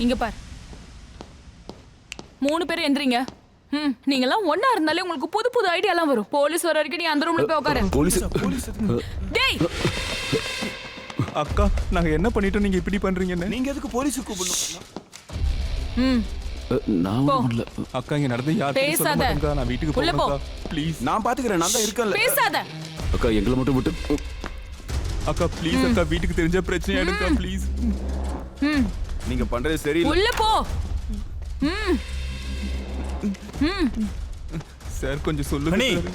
இங்க பார், 3 பேரும் எந்திரிங்க. நீங்கெல்லாம் ஒண்ணா இருந்தாலே உங்களுக்கு புது புது ஐடியாலாம் வரும். போலீஸ் வர வரைக்கும் நீ அந்த ரூம்ல போய் உட்காரு. போலீஸ் டேய், அக்கா நாங்க என்ன பண்ணிட்டோம் நீங்க இப்படி பண்றீங்கன்னு? நீங்க எதுக்கு போலீஸ் கூப்பிடணும்? நான் ஒண்ணும் இல்ல. அக்கா இங்க நடந்து யார்கிட்டயும் சொல்ல பேசாத. மாட்டேங்கா. நான் வீட்டுக்கு உள்ள போ. போறேன் ப்ளீஸ். நான் பாத்துக்கிறேன், நான் தான் இருக்கேன்ல. பேசாத. அக்கா எங்களை மட்டும் விட்டு அக்கா ப்ளீஸ் அக்கா, வீட்டுக்கு தெரிஞ்ச பிரச்சனை ஆயிடுக்கா ப்ளீஸ். நீங்க பண்றது சரியில்லை. உள்ள போ. சார் கொஞ்சம் சொல்லுங்க மணி. சார்.